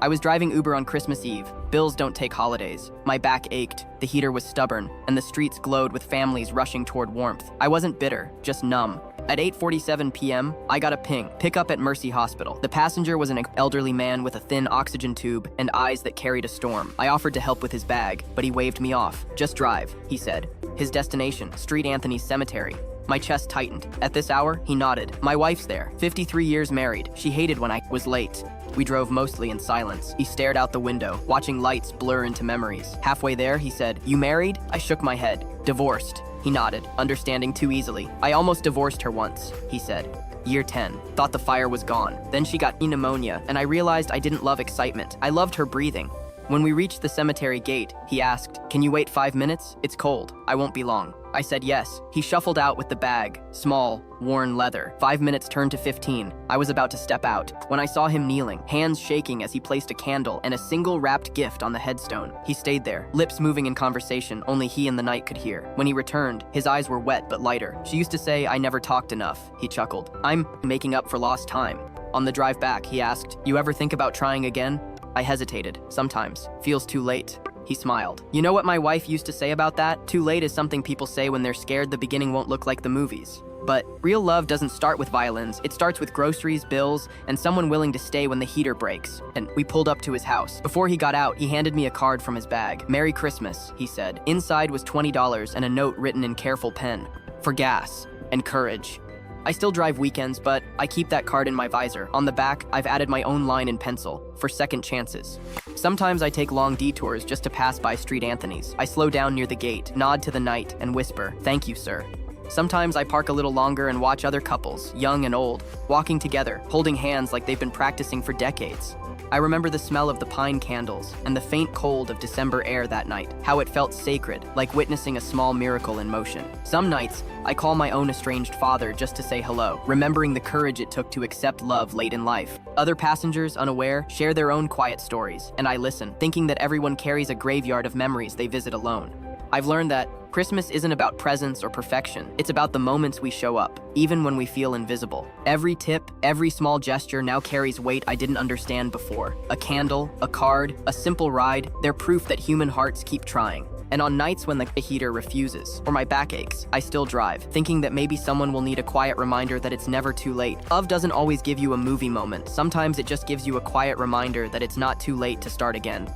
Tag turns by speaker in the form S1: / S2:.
S1: I was driving Uber on Christmas Eve. Bills don't take holidays. My back ached, the heater was stubborn, and the streets glowed with families rushing toward warmth. I wasn't bitter, just numb. At 8:47 p.m., I got a ping. Pick up at Mercy Hospital. The passenger was an elderly man with a thin oxygen tube and eyes that carried a storm. I offered to help with his bag, but he waved me off. Just drive, he said. His destination, Street Anthony's Cemetery. My chest tightened. At this hour, he nodded. My wife's there, 53 years married. She hated when I was late. We drove mostly in silence. He stared out the window, watching lights blur into memories. Halfway there, he said, "You married?" I shook my head. "Divorced." He nodded, understanding too easily. "I almost divorced her once," he said. Year 10. Thought the fire was gone. Then she got pneumonia, and I realized I didn't love excitement. I loved her breathing. When we reached the cemetery gate, he asked, "Can you wait 5 minutes? It's cold. I won't be long." I said yes. He shuffled out with the bag, small, worn leather. 5 minutes turned to 15. I was about to step out when I saw him kneeling, hands shaking as he placed a candle and a single wrapped gift on the headstone. He stayed there, lips moving in conversation only he and the night could hear. When he returned, his eyes were wet but lighter. "She used to say I never talked enough," he chuckled. "I'm making up for lost time." On the drive back, he asked, "You ever think about trying again?" I hesitated. "Sometimes. Feels too late." He smiled. "You know what my wife used to say about that? Too late is something people say when they're scared the beginning won't look like the movies. But real love doesn't start with violins. It starts with groceries, bills, and someone willing to stay when the heater breaks." And we pulled up to his house. Before he got out, he handed me a card from his bag. "Merry Christmas," he said. Inside was $20 and a note written in careful pen. "For gas and courage." I still drive weekends, but I keep that card in my visor. On the back, I've added my own line in pencil, "For second chances." Sometimes I take long detours just to pass by Street Anthony's. I slow down near the gate, nod to the night, and whisper, "Thank you, sir." Sometimes I park a little longer and watch other couples, young and old, walking together, holding hands like they've been practicing for decades. I remember the smell of the pine candles and the faint cold of December air that night, how it felt sacred, like witnessing a small miracle in motion. Some nights, I call my own estranged father just to say hello, remembering the courage it took to accept love late in life. Other passengers, unaware, share their own quiet stories, and I listen, thinking that everyone carries a graveyard of memories they visit alone. I've learned that Christmas isn't about presents or perfection. It's about the moments we show up, even when we feel invisible. Every tip, every small gesture now carries weight I didn't understand before. A candle, a card, a simple ride, they're proof that human hearts keep trying. And on nights when the heater refuses, or my back aches, I still drive, thinking that maybe someone will need a quiet reminder that it's never too late. Love doesn't always give you a movie moment. Sometimes it just gives you a quiet reminder that it's not too late to start again.